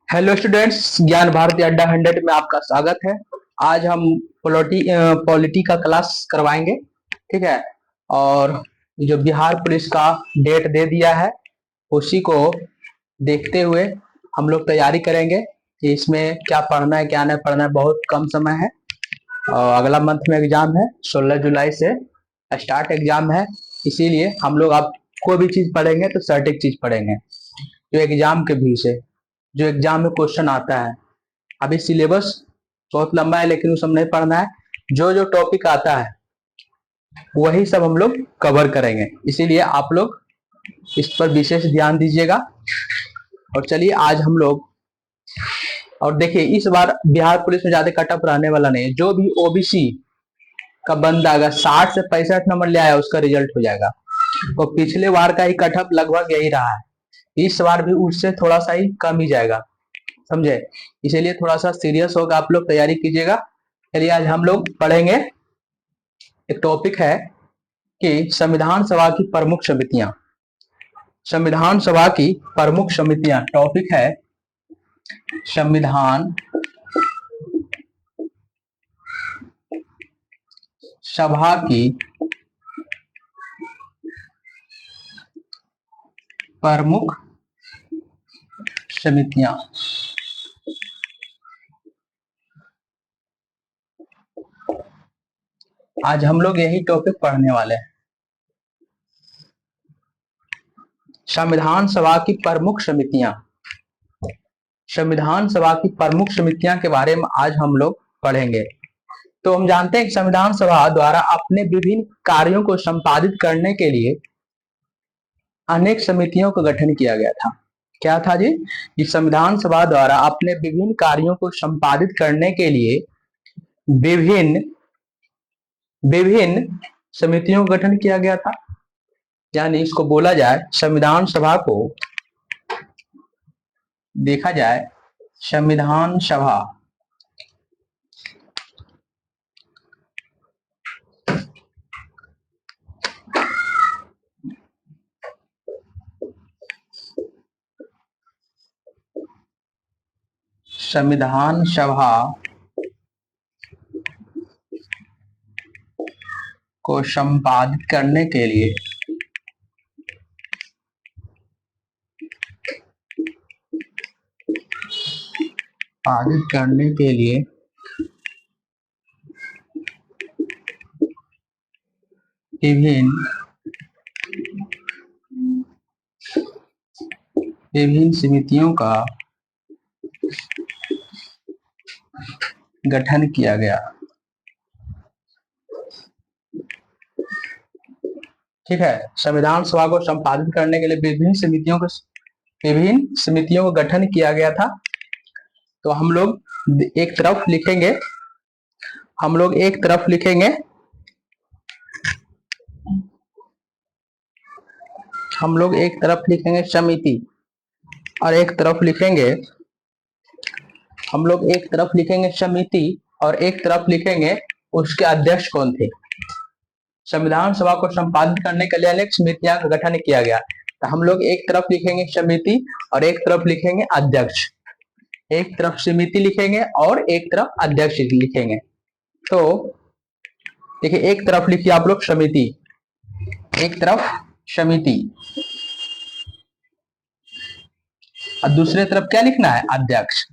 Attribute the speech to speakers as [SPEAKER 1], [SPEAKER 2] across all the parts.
[SPEAKER 1] Hello students, ज्ञान भारती अड्डा 100 में आपका स्वागत है। आज हम पॉलिटी का क्लास करवाएंगे। ठीक है। और जो बिहार पुलिस का डेट दे दिया है उसी को देखते हुए हम लोग तैयारी करेंगे कि इसमें क्या पढ़ना है क्या नहीं पढ़ना है। बहुत कम समय है और अगला मंथ में एग्जाम है। 16 जुलाई से स्टार्ट एग्जाम है। इसीलिए हम लोग आप कोई भी चीज पढ़ेंगे तो सटीक चीज पढ़ेंगे जो एग्जाम के व्यू से, जो एग्जाम में क्वेश्चन आता है। अभी सिलेबस बहुत लंबा है लेकिन वो सब नहीं पढ़ना है। जो जो टॉपिक आता है वही सब हम लोग कवर करेंगे, इसीलिए आप लोग इस पर विशेष ध्यान दीजिएगा। और चलिए आज हम लोग, और देखिए इस बार बिहार पुलिस में ज्यादा कट ऑफ रहने वाला नहीं है। जो भी ओबीसी का बंदा अगर 60 से 65 नंबर ले आया उसका रिजल्ट हो जाएगा। तो पिछले बार का ही कट ऑफ लगभग यही रहा है। इस बार भी उससे थोड़ा सा ही कम ही जाएगा, समझे। इसीलिए थोड़ा सा सीरियस होकर आप लोग तैयारी कीजिएगा। चलिए आज हम लोग पढ़ेंगे। एक टॉपिक है कि संविधान सभा की प्रमुख समितियां। संविधान सभा की प्रमुख समितियां टॉपिक है संविधान सभा की प्रमुख समितियां। आज हम लोग यही टॉपिक पढ़ने वाले हैं, संविधान सभा की प्रमुख समितियां। संविधान सभा की प्रमुख समितियां के बारे में आज हम लोग पढ़ेंगे। तो हम जानते हैं कि संविधान सभा द्वारा अपने विभिन्न कार्यों को संपादित करने के लिए अनेक समितियों का गठन किया गया था। क्या था जी? कि संविधान सभा द्वारा अपने विभिन्न कार्यों को संपादित करने के लिए विभिन्न विभिन्न समितियों का गठन किया गया था। यानी इसको बोला जाए, संविधान सभा को देखा जाए, संविधान सभा संविधान सभा को संपादित करने के लिए विभिन्न विभिन्न समितियों का गठन किया गया। ठीक है। संविधान सभा को संपादित करने के लिए विभिन्न समितियों का गठन किया गया था। तो हम लोग एक तरफ लिखेंगे, हम लोग एक तरफ लिखेंगे हम लोग एक तरफ लिखेंगे समिति, और एक तरफ लिखेंगे हम लोग एक तरफ लिखेंगे समिति और एक तरफ लिखेंगे उसके अध्यक्ष कौन थे। संविधान सभा को संपादित करने के लिए अनेक समितियां का गठन किया गया। तो हम लोग एक तरफ लिखेंगे समिति और एक तरफ लिखेंगे अध्यक्ष। एक तरफ समिति लिखेंगे और एक तरफ अध्यक्ष लिखेंगे। तो देखिए, एक तरफ लिखिए आप लोग समिति, एक तरफ समिति, और दूसरे तरफ क्या लिखना है? अध्यक्ष।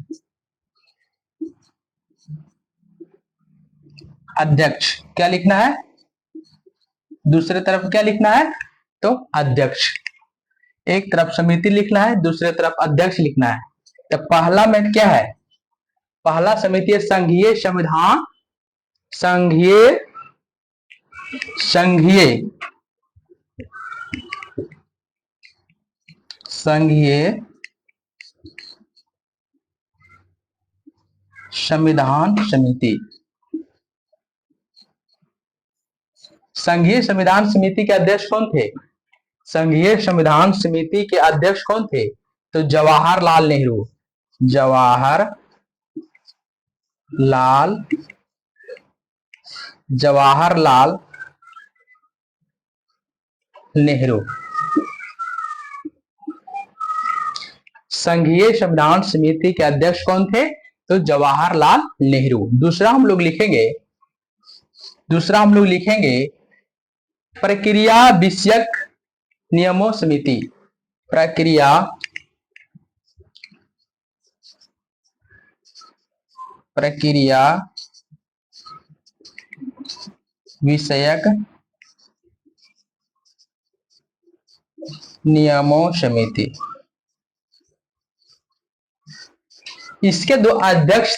[SPEAKER 1] अध्यक्ष क्या लिखना है? दूसरे तरफ क्या लिखना है? तो अध्यक्ष। एक तरफ समिति लिखना है, दूसरे तरफ अध्यक्ष लिखना है। तो पहला में क्या है? पहला समिति संघीय संविधान, संघीय संघीय संघीय संविधान समिति। संघीय संविधान समिति के अध्यक्ष कौन थे? संघीय संविधान समिति के अध्यक्ष कौन थे? तो जवाहरलाल नेहरू। जवाहरलाल नेहरू। संघीय संविधान समिति के अध्यक्ष कौन थे? तो जवाहरलाल नेहरू। दूसरा हम लोग लिखेंगे प्रक्रिया विषयक नियमों समिति। प्रक्रिया विषयक नियमों समिति। इसके जो अध्यक्ष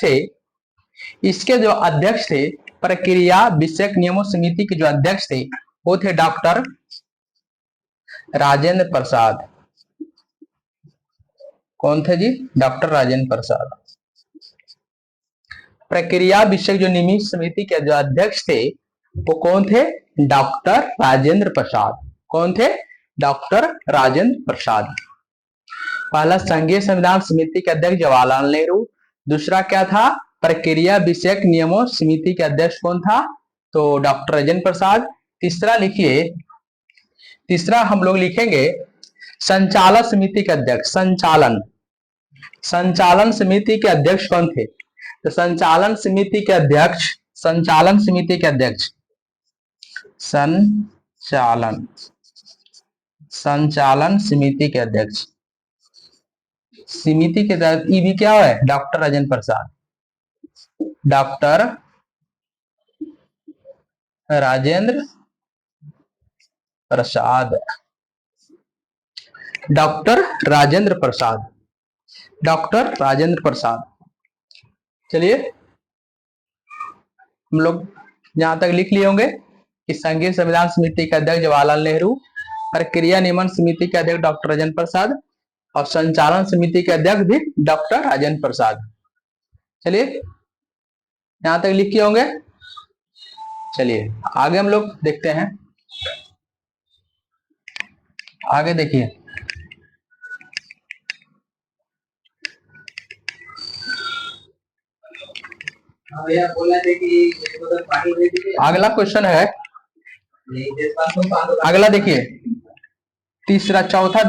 [SPEAKER 1] थे प्रक्रिया विषयक नियमों समिति के जो अध्यक्ष थे वो थे डॉक्टर राजेंद्र प्रसाद। कौन थे जी? डॉक्टर राजेंद्र प्रसाद। प्रक्रिया विषयक जो नियमित समिति के जो अध्यक्ष थे वो कौन थे? डॉक्टर राजेंद्र प्रसाद। कौन थे? डॉक्टर राजेंद्र प्रसाद। पहला संघीय संविधान समिति के अध्यक्ष जवाहरलाल नेहरू। दूसरा क्या था? प्रक्रिया विषयक नियमों समिति के अध्यक्ष कौन था? तो डॉक्टर राजेंद्र प्रसाद। तीसरा हम लोग लिखेंगे संचालन समिति के अध्यक्ष। संचालन समिति के अध्यक्ष कौन थे? तो संचालन समिति के अध्यक्ष समिति के तहत ई भी क्या है? डॉक्टर राजेंद्र प्रसाद। डॉक्टर राजेंद्र प्रसाद। चलिए हम लोग यहां तक लिख लिए होंगे कि संघीय संविधान समिति के अध्यक्ष जवाहरलाल नेहरू, प्रक्रिया नियमन समिति के अध्यक्ष डॉक्टर राजेंद्र प्रसाद और संचालन समिति के अध्यक्ष भी डॉक्टर राजेंद्र प्रसाद। चलिए यहां तक लिखे होंगे। चलिए आगे हम लोग देखते हैं। आगे देखिए, अगला क्वेश्चन है। अगला देखिए चौथा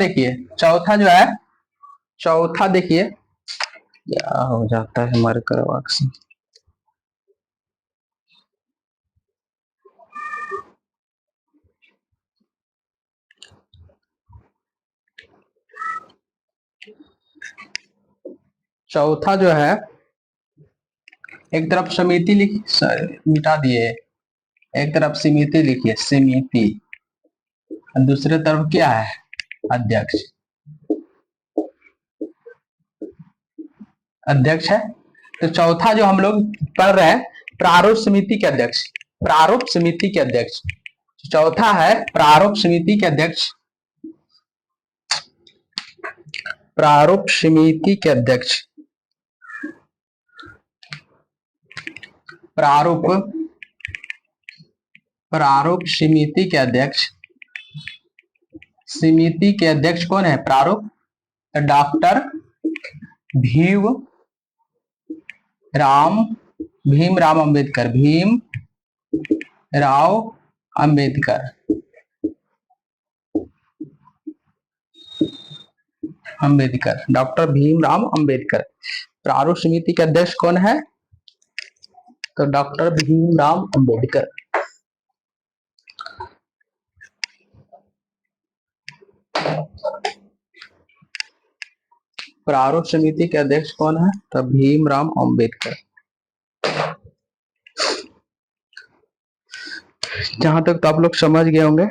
[SPEAKER 1] देखिए क्या हो जाता है हमारे करवाक से। चौथा जो है, एक तरफ समिति मिटा दिए, एक तरफ समिति लिखिए, समिति, दूसरे तरफ क्या है? अध्यक्ष है। तो चौथा जो हम लोग पढ़ रहे हैं प्रारूप समिति के अध्यक्ष। चौथा है प्रारूप समिति के अध्यक्ष। प्रारूप समिति के अध्यक्ष समिति के अध्यक्ष कौन है? प्रारूप डॉक्टर भीमराव अंबेडकर। डॉक्टर भीमराव अंबेडकर प्रारूप समिति के अध्यक्ष कौन है? तो डॉक्टर भीमराव अंबेडकर। प्रारूप समिति के अध्यक्ष कौन है? तो भीमराव अंबेडकर। जहां तक तो आप लोग समझ गए होंगे।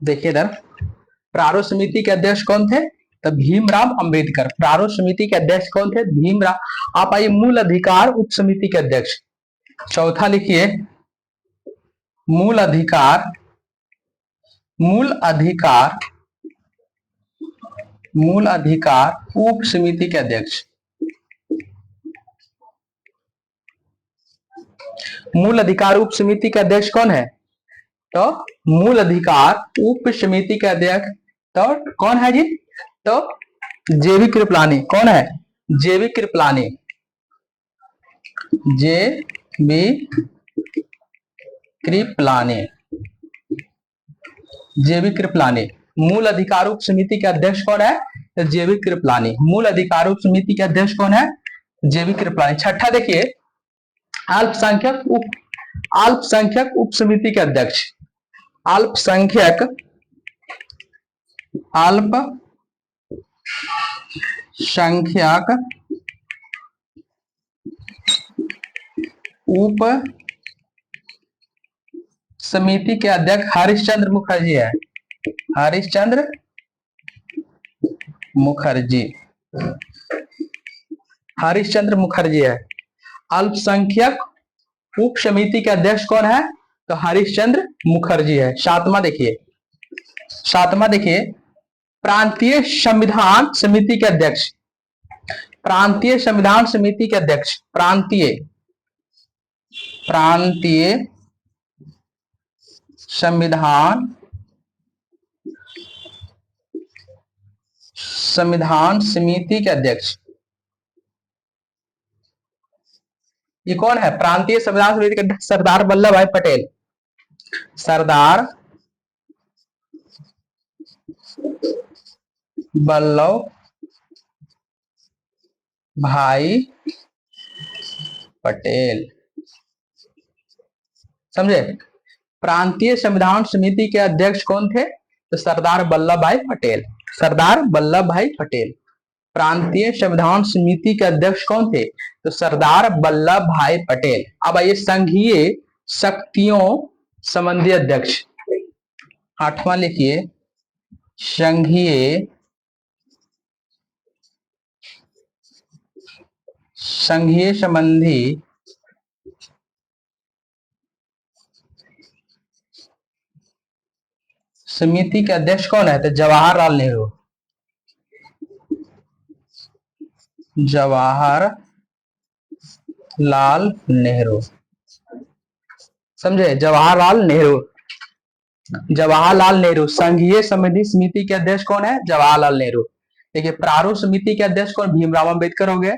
[SPEAKER 1] देखिए इधर प्रारूप समिति के अध्यक्ष कौन थे? तो भीमराव अंबेडकर। प्रारूप समिति के अध्यक्ष कौन थे? भीमराव। आप आइए मूल अधिकार उप समिति के अध्यक्ष। चौथा लिखिए मूल अधिकार, मूल अधिकार, मूल अधिकार उप समिति के अध्यक्ष। मूल अधिकार उप समिति के अध्यक्ष कौन है? तो मूल अधिकार उप समिति के अध्यक्ष तो कौन है जी? तो जेबी कृपलानी। कौन है? जेबी कृपलानी। जेबी कृपलानी, जेबी कृपलानी। मूल अधिकार उप समिति के अध्यक्ष कौन है? तो जेबी कृपलानी। मूल अधिकार उप समिति के अध्यक्ष कौन है? जेबी कृपलानी। छठा देखिए अल्पसंख्यक उप समिति के अध्यक्ष। अल्पसंख्यक उप समिति के अध्यक्ष हरिश्चंद्र मुखर्जी है। हरिश्चंद्र मुखर्जी, हरिश्चंद्र मुखर्जी है। अल्पसंख्यक उप समिति के अध्यक्ष कौन है? तो हरिश्चंद्र मुखर्जी है। सातवां देखिए प्रांतीय संविधान समिति के अध्यक्ष। प्रांतीय संविधान समिति के अध्यक्ष, प्रांतीय संविधान समिति के अध्यक्ष ये कौन है? प्रांतीय संविधान समिति के अध्यक्ष सरदार वल्लभ भाई पटेल। सरदार वल्लभ भाई पटेल। समझे? प्रांतीय संविधान समिति के अध्यक्ष कौन थे? तो सरदार वल्लभ भाई पटेल। सरदार वल्लभ भाई पटेल। प्रांतीय संविधान समिति के अध्यक्ष कौन थे? तो सरदार वल्लभ भाई पटेल। अब आइए संघीय शक्तियों संबंधी अध्यक्ष। आठवां लिखिए संघीय संबंधी समिति के अध्यक्ष कौन है? तो जवाहरलाल नेहरू। जवाहरलाल नेहरू। समझे? जवाहरलाल नेहरू। जवाहरलाल नेहरू। संघीय संबंधी समिति के अध्यक्ष कौन है? जवाहरलाल नेहरू। देखिए प्रारूप समिति के अध्यक्ष कौन? भीमराव अंबेडकर हो गए।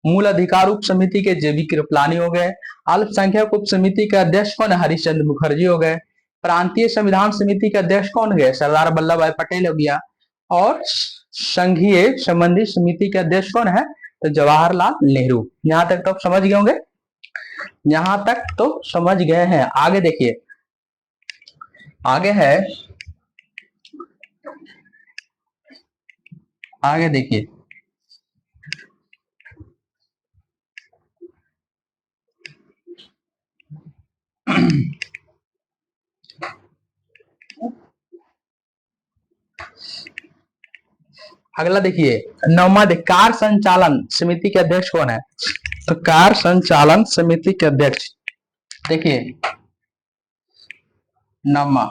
[SPEAKER 1] मूल अधिकार उप समिति के जेबी कृपलानी हो गए। अल्पसंख्यक उप समिति के अध्यक्ष कौन है? हरिश्चंद्र मुखर्जी हो गए। प्रांतीय संविधान समिति के अध्यक्ष कौन गए? सरदार वल्लभ भाई पटेल हो गया। और संघीय संबंधी समिति के अध्यक्ष कौन है? तो जवाहरलाल नेहरू। यहां तक तो आप समझ गए होंगे। यहां तक तो समझ गए हैं। आगे देखिए, आगे है, आगे देखिए अगला देखिए नौवां कार्य संचालन समिति के अध्यक्ष कौन है? तो कार्य संचालन समिति के अध्यक्ष देखिए नौवां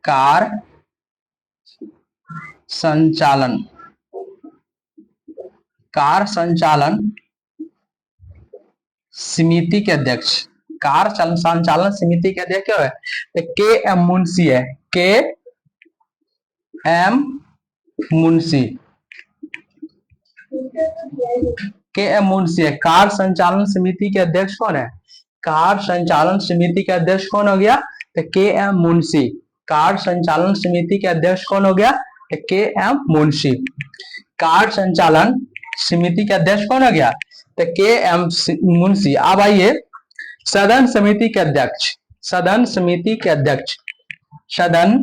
[SPEAKER 1] कार्य संचालन, कार्य संचालन समिति के अध्यक्ष। कार्य संचालन समिति के अध्यक्ष क्या है? तो के एम मुंशी है। के एम मुंशी, के एम मुंशी है। कार्य संचालन समिति के अध्यक्ष कौन है? कार्य संचालन समिति के अध्यक्ष कौन हो गया? तो के एम मुंशी। कार्य संचालन समिति के अध्यक्ष कौन हो गया? तो के एम मुंशी। कार्य संचालन समिति के अध्यक्ष कौन हो गया? तो के एम मुंशी। अब आइए सदन समिति के अध्यक्ष। सदन समिति के अध्यक्ष, सदन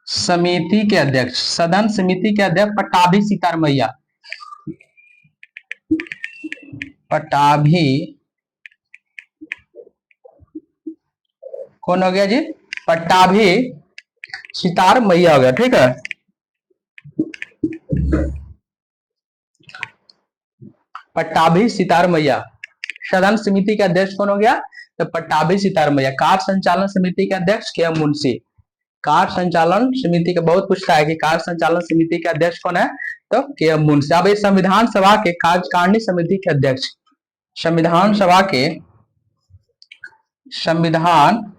[SPEAKER 1] समिति के अध्यक्ष, सदन समिति के अध्यक्ष पट्टाभी सीतारमैया। पट्टाभी कौन हो गया जी? पट्टाभी सितार मैया हो गया। ठीक है, पट्टाभी सितार मैया। सदन समिति के अध्यक्ष कौन हो गया? तो पट्टाभी सितार मैया। कार्य संचालन समिति के अध्यक्ष के एम मुंशी। कार्य संचालन समिति का बहुत पूछता है कि कार्य संचालन समिति के अध्यक्ष कौन है? तो के एम मुंशी। अब इस संविधान सभा के कार्यकारिणी समिति के अध्यक्ष, संविधान सभा के संविधान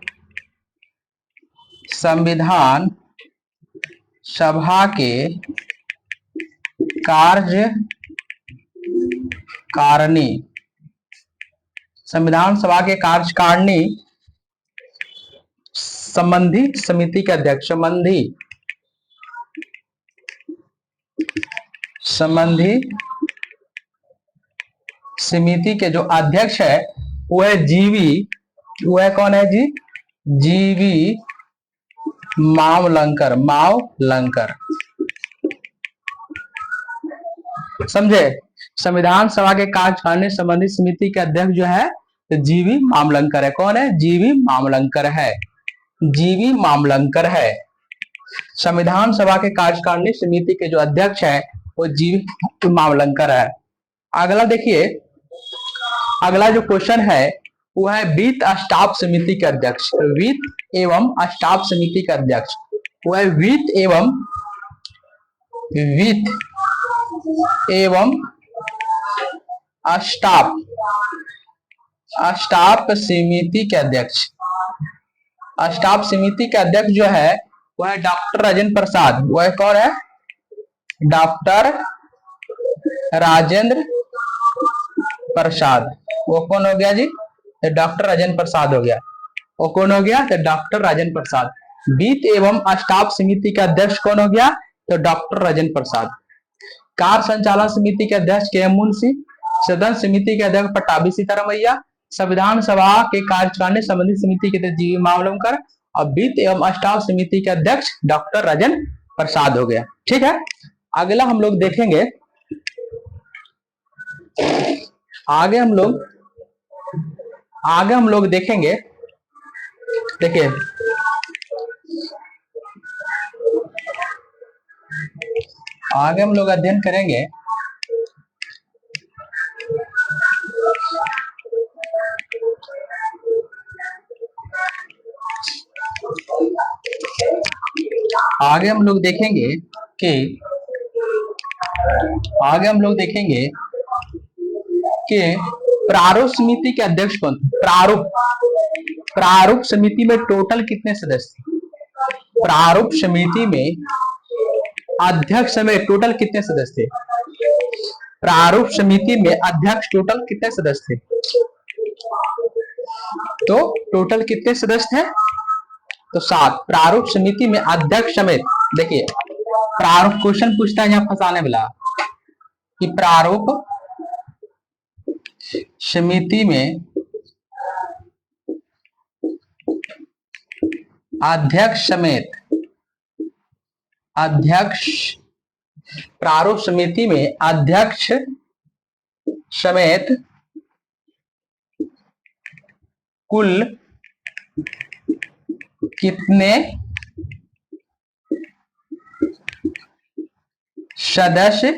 [SPEAKER 1] सभा के कार्यकारिणी, संविधान सभा के कार्यकारिणी संबंधी समिति के अध्यक्ष, संबंधी समिति के जो अध्यक्ष है वो है जीवी, वो है कौन है जी? जीवी मावलंकर। समझे? संविधान सभा के कार्यकारिणी संबंधी समिति के अध्यक्ष जो है तो जीवी मामलंकर है। कौन है? जीवी मामलंकर है। जीवी मामलंकर है। संविधान सभा के कार्यकारिणी समिति के जो अध्यक्ष है वो जीवी मामलंकर है। अगला देखिए, अगला जो क्वेश्चन है वो है वित्त स्टाफ समिति के अध्यक्ष। वित्त एवं स्टाफ समिति के अध्यक्ष वो है वित्त एवं स्टाफ समिति के अध्यक्ष। स्टाफ समिति के अध्यक्ष जो है वह है डॉक्टर राजेंद्र प्रसाद। वह कौन है? डॉक्टर राजेंद्र प्रसाद। वो कौन हो गया जी? डॉक्टर राजेंद्र प्रसाद हो गया। वो कौन हो गया? तो डॉक्टर राजेंद्र प्रसाद। वित्त एवं स्टाफ समिति के अध्यक्ष कौन हो गया? तो डॉक्टर राजेंद्र प्रसाद। कार्य संचालन समिति के अध्यक्ष के एम मुंशी। सदन समिति के अध्यक्ष पट्टाभी सीतारामैया। संविधान सभा के कार्यकारिणी संबंधी समिति के अध्यक्ष जीवी मावलंकर और वित्त एवं स्टाफ समिति के अध्यक्ष डॉक्टर राजेंद्र प्रसाद हो गया। ठीक है, अगला हम लोग देखेंगे, आगे हम लोग देखेंगे। देखिए, आगे हम लोग अध्ययन करेंगे कि प्रारूप समिति के अध्यक्ष कौन थे? प्रारूप समिति में टोटल कितने सदस्य थे? प्रारूप समिति में अध्यक्ष समेत टोटल कितने सदस्य थे? प्रारूप समिति में अध्यक्ष टोटल कितने सदस्य थे? तो टोटल कितने सदस्य थे? तो 7। प्रारूप समिति में अध्यक्ष समेत, देखिए प्रारूप क्वेश्चन पूछता है यहाँ फंसाने वाला कि प्रारूप समिति में अध्यक्ष समेत, प्रारूप समिति में अध्यक्ष समेत कुल कितने सदस्य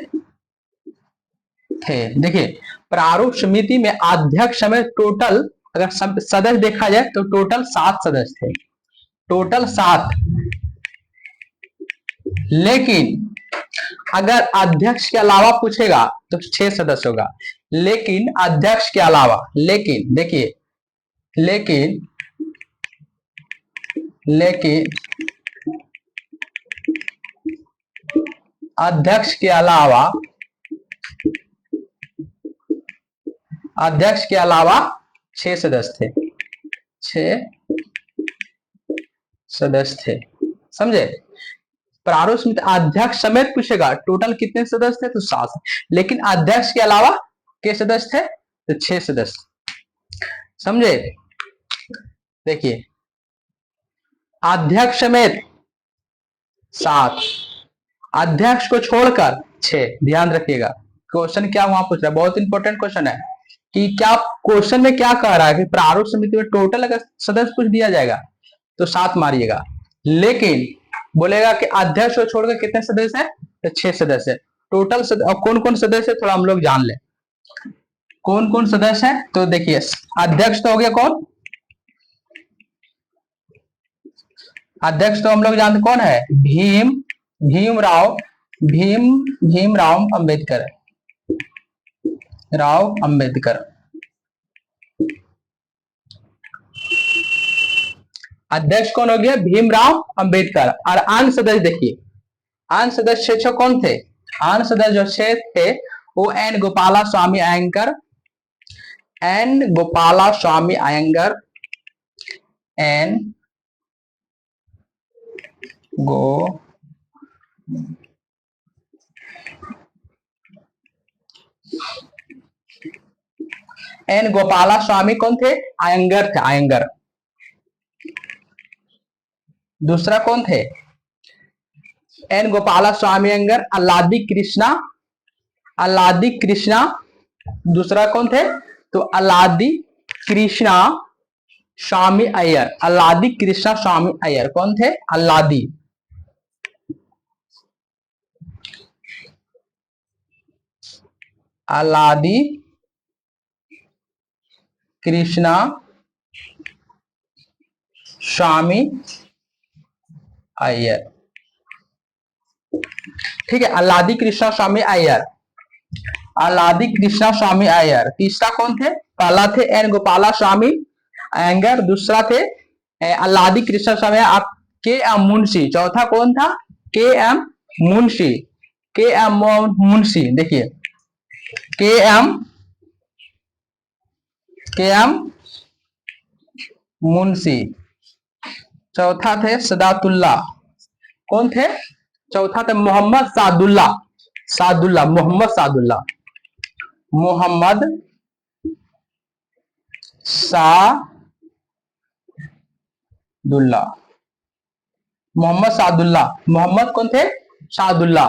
[SPEAKER 1] थे? देखिए, प्रारूप समिति में अध्यक्ष समेत टोटल अगर सदस्य देखा जाए तो टोटल 7 सदस्य थे। टोटल 7। लेकिन अगर अध्यक्ष के अलावा पूछेगा तो 6 सदस्य होगा। लेकिन अध्यक्ष के अलावा, देखिए, लेकिन अध्यक्ष के अलावा 6 सदस्य थे। 6 सदस्य थे। समझे? प्रारूप समिति अध्यक्ष समेत पूछेगा टोटल कितने सदस्य थे? तो 7। लेकिन अध्यक्ष के अलावा कितने सदस्य थे? तो 6 सदस्य। समझे? देखिए, अध्यक्ष समेत 7, अध्यक्ष को छोड़कर 6। ध्यान रखिएगा, क्वेश्चन क्या वहां पूछ रहा है, बहुत इंपॉर्टेंट क्वेश्चन है कि क्या क्वेश्चन में क्या कह रहा है कि प्रारूप समिति में टोटल अगर सदस्य पूछ दिया जाएगा तो 7 मारिएगा। लेकिन बोलेगा कि अध्यक्ष को छोड़कर कितने सदस्य हैं, तो 6 सदस्य। टोटल और कौन कौन सदस्य है थोड़ा हम लोग जान लें। कौन कौन सदस्य है, तो देखिए अध्यक्ष तो हो गया कौन, अध्यक्ष तो हम लोग जानते कौन है, भीमराव अंबेडकर, राव अंबेडकर। अध्यक्ष कौन हो गया, भीमराव अंबेडकर। और अन्य सदस्य देखिए, अन्य सदस्य 6 कौन थे, अन्य सदस्य जो 6 थे वो N Gopalaswami Iyengar, N Gopalaswami Iyengar, N गो एन गोपाला स्वामी कौन थे, अयंगर थे, अयंगर। दूसरा कौन थे, एन गोपाला स्वामी अयंगर, अल्लादी कृष्णा, अल्लादी कृष्णा। दूसरा कौन थे, तो अल्लादी कृष्णा स्वामी अय्यर, अल्लादी कृष्णा स्वामी अय्यर कौन थे, अल्लादी, अल्लादी कृष्णा स्वामी अय्यर। ठीक है, अल्लादी कृष्णा स्वामी अय्यर, अल्लादी कृष्णा स्वामी अय्यर। तीसरा कौन थे, पहला थे एन गोपाला स्वामी अयंगर, दूसरा थे अल्लादी कृष्णा स्वामी के एम मुंशी, चौथा कौन था, के एम मुंशी, के एम मुंशी। देखिए के एम मुंशी। चौथा थे सदातुल्ला, कौन थे, चौथा थे मोहम्मद सादुल्ला, सादुल्ला, मोहम्मद सादुल्ला, मोहम्मद सादुल्ला, मोहम्मद सादुल्ला। मोहम्मद कौन थे, सादुल्ला,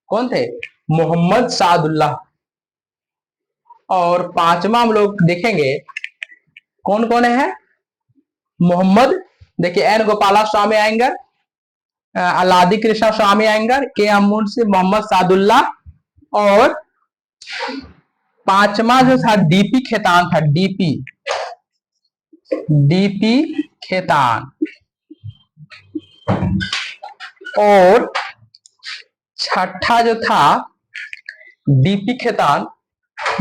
[SPEAKER 1] कौन थे, मोहम्मद सादुल्ला। और पांचवा हम लोग देखेंगे कौन कौन है, मोहम्मद, देखिए N Gopalaswami Ayyangar, Alladi Krishnaswami Ayyangar, K M Munshi, Mohammad Sadulla. और पांचवा जो था डीपी खेतान था, डीपी खेतान। और छठा जो था DP Khaitan,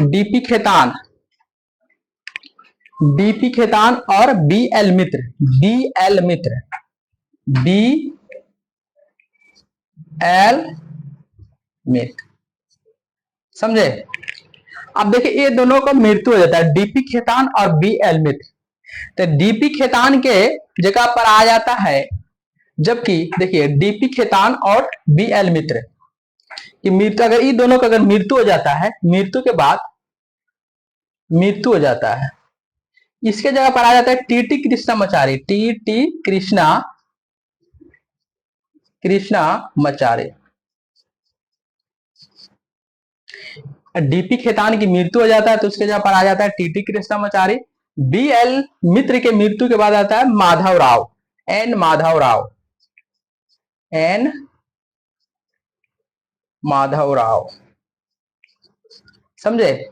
[SPEAKER 1] DP Khaitan, DP Khaitan और B L Mitra, B L Mitra, B L Mitra. समझे। अब देखिए ये दोनों का मृत्यु हो जाता है, डीपी खेतान और बी एल मित्र। तो डीपी खेतान के जगह पर आ जाता है, जबकि देखिए डीपी खेतान और बी एल मित्र की मृत्यु, अगर ये दोनों का अगर मृत्यु हो जाता है, मृत्यु के बाद मृत्यु हो जाता है, इसके जगह पर आ जाता है TT Krishnamachari, TT Krishnamachari. DP Khaitan की मृत्यु हो जाता है तो उसके जगह पर आ जाता है टीटी कृष्णामाचारी। बी एल मित्र के मृत्यु के बाद आता है माधव राव, एन माधव राव, एन माधव राव। समझे।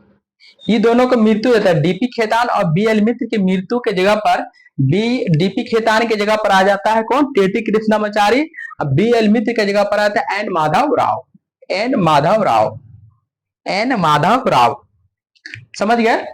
[SPEAKER 1] ये दोनों का मृत्यु होता है, डीपी खेतान और बी एल मित्र की मृत्यु के जगह पर डीपी खेतान के जगह पर आ जाता है कौन, टीटी कृष्णामाचारी। अब बी एल मित्र के जगह पर आता है N Madhav Rao, N Madhav Rao, N Madhav Rao. समझ गए।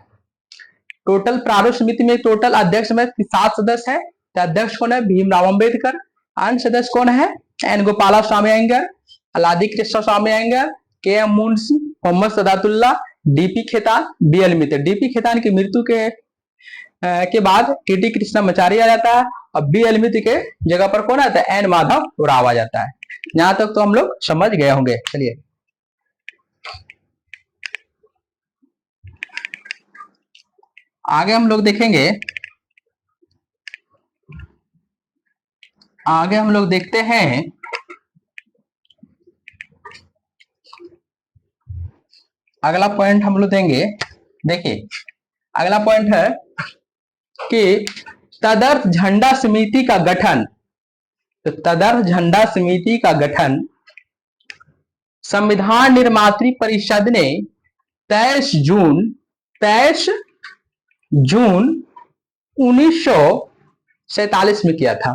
[SPEAKER 1] टोटल प्रारूप समिति में टोटल अध्यक्ष में 7 सदस्य है। तो अध्यक्ष कौन है, भीमराव अंबेडकर। अन्य सदस्य कौन है, N Gopalaswami Ayyangar, Alladi Krishnaswami Ayyangar, K M Munshi, Mohammad Saadulla, DP Khaitan, B L Mitra. DP Khaitan की मृत्यु के बाद टीटी कृष्णामाचारी आ जाता है और बी एल मित्र के जगह पर कौन आता है, एन माधव राव आ जाता है। यहां तक तो हम लोग समझ गए होंगे। चलिए आगे हम लोग देखेंगे, आगे हम लोग देखते हैं अगला पॉइंट हम लोग देंगे। देखिए अगला पॉइंट है कि तदर्थ झंडा समिति का गठन, तो तदर्थ झंडा समिति का गठन संविधान निर्मात्री परिषद ने 23 जून 1947 में किया था।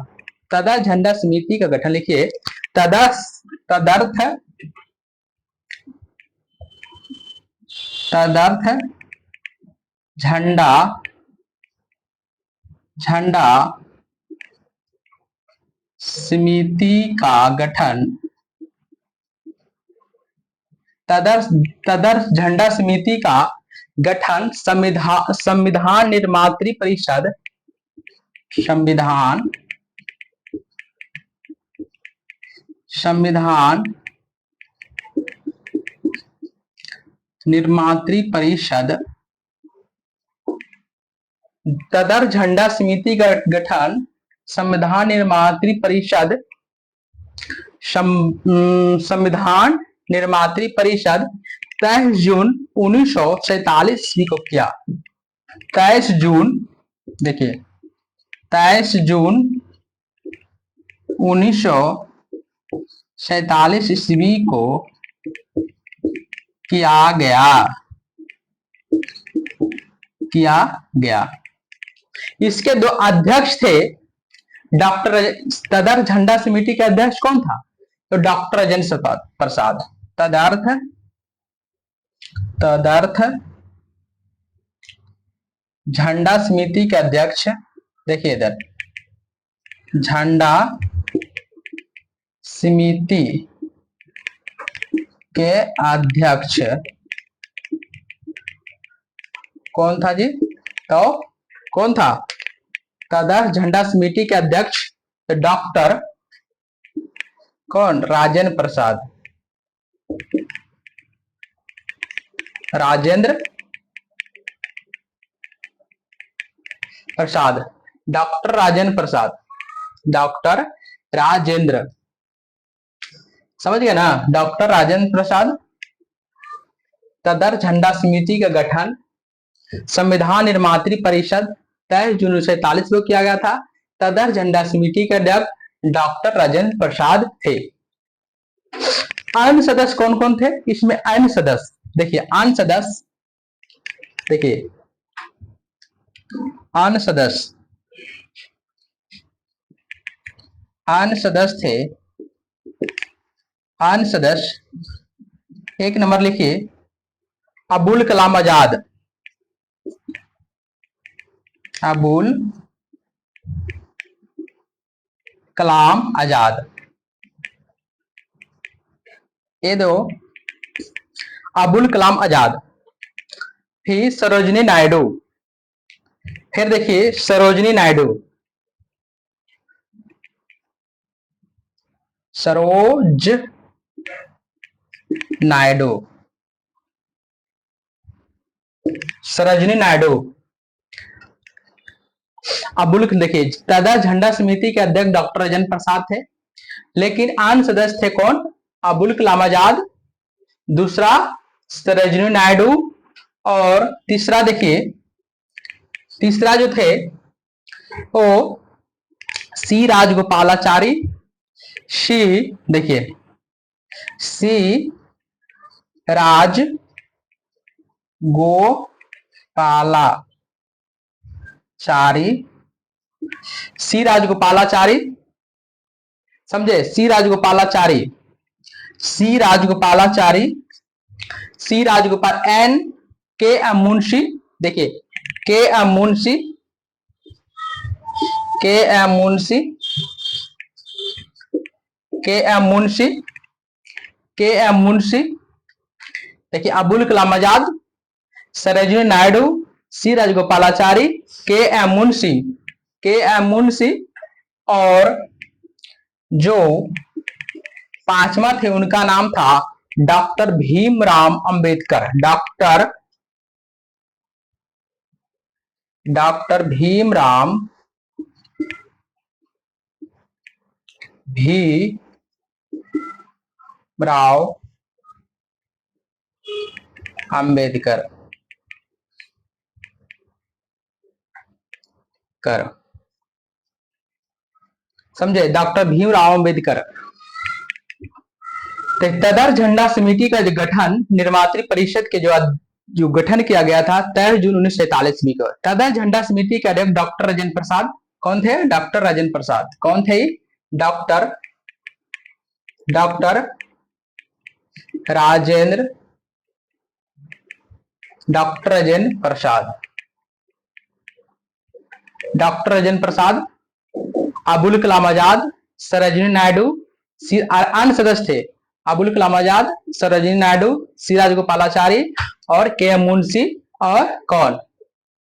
[SPEAKER 1] तदर्थ झंडा समिति का गठन लिखिए, तदर्थ झंडा समिति का गठन, तदर्थ झंडा समिति का गठन संविधान निर्मात्री परिषद, संविधान निर्मात्री परिषद, तदर्थ झंडा समिति का गठन संविधान निर्मात्री परिषद, संविधान निर्मात्री परिषद 23 जून 1947 ईस्वी को किया। 23 जून, देखिए 23 जून 1947 ईस्वी को किया गया। इसके दो अध्यक्ष थे। डॉक्टर तदर्थ झंडा समिति के अध्यक्ष कौन था? तो डॉक्टर राजेंद्र प्रसाद। तदर्थ झंडा समिति के अध्यक्ष, देखिए इधर, झंडा समिति के अध्यक्ष कौन था जी? तो कौन था? तदर्थ झंडा समिति के अध्यक्ष डॉक्टर कौन? राजेंद्र प्रसाद। राजेंद्र प्रसाद, डॉक्टर राजेंद्र प्रसाद, डॉक्टर राजेंद्र, समझ गए ना? डॉक्टर राजेंद्र प्रसाद। तदर्थ झंडा समिति का गठन संविधान निर्मात्री परिषद 23 जून 1947 को किया गया था। तदर्थ झंडा समिति के अध्यक्ष डॉक्टर राजेंद्र प्रसाद थे। अन्य सदस्य कौन कौन थे इसमें? अन्य सदस्य देखिए, अन्य सदस्य देखिए, अन्य सदस्य थे। अन्य सदस्य, एक नंबर लिखिए, अबुल कलाम आजाद। अबुल कलाम आजाद, ये दो, अबुल कलाम आजाद। फिर सरोजनी नायडू, फिर देखिए सरोजनी नायडू, सरोज नायडू, सरोजनी नायडू। अबुल, देखिए तदर्थ झंडा समिति के अध्यक्ष डॉक्टर राजेंद्र प्रसाद थे, लेकिन अन्य सदस्य थे कौन? अबुल कलाम आजाद, दूसरा सरोजनी नायडू, और तीसरा देखिए, तीसरा जो थे वो सी राजगोपालाचारी। देखिए सी राजगोपालाचारी, सी राजगोपालाचारी, समझे? सी राजगोपालाचारी, सी राजगोपालाचारी, सी राजगोपाल, एन के एम मुंशी, देखिए के एम मुंशी, के एम मुंशी, के एम मुंशी, के एम मुंशी, देखिए अबुल कलाम आजाद, सरोजिनी नायडू, सी राजगोपालाचारी, के एम मुंशी, के एम मुंशी, और जो पांचवा थे उनका नाम था डॉक्टर भीमराव अंबेडकर। डॉक्टर भीमराव अंबेडकर। समझे, डॉक्टर भीमराव अम्बेडकर। तो तदर झंडा समिति का जो गठन निर्मात्री परिषद के जो गठन किया गया था 23 जून 1947 को। तदर झंडा समिति के अध्यक्ष डॉक्टर राजेंद्र प्रसाद कौन थे? डॉक्टर राजेंद्र प्रसाद कौन थे? डॉक्टर राजेंद्र प्रसाद। डॉक्टर राजेंद्र प्रसाद, अबुल कलाम आजाद, सरोजिनी नायडू, अन्य सदस्य थे अबुल कलाम आजाद, सरोजिनी नायडू, सी राजगोपालाचारी और के एम मुंशी और कौन?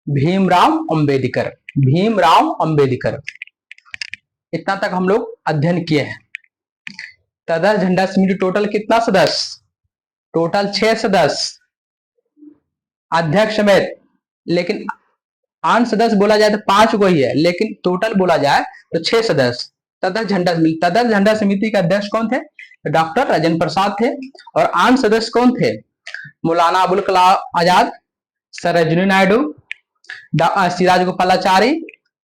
[SPEAKER 1] भीमराव अंबेडकर। भीमराव अंबेडकर। इतना तक हम लोग अध्ययन किए हैं। तदर झंडा समिति टोटल कितना सदस्य? टोटल 6 सदस्य, अध्यक्ष समेत। लेकिन अन्य सदस्य बोला जाए तो 5 को ही है, लेकिन टोटल बोला जाए तो 6 सदस्य। तदर झंडा समिति, तदर झंडा समिति के अध्यक्ष कौन थे? डॉक्टर राजेंद्र प्रसाद थे। और अन्य सदस्य कौन थे? मौलाना अबुल कलाम आजाद, सरोजिनी नायडू, सी राजगोपालाचारी,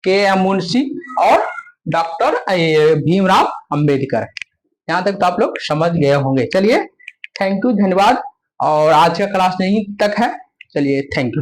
[SPEAKER 1] के एम मुंशी और डॉक्टर भीमराव अंबेडकर। यहाँ तक तो आप लोग समझ गए होंगे। चलिए, थैंक यू, धन्यवाद। और आज का क्लास यहीं तक है। चलिए, थैंक यू।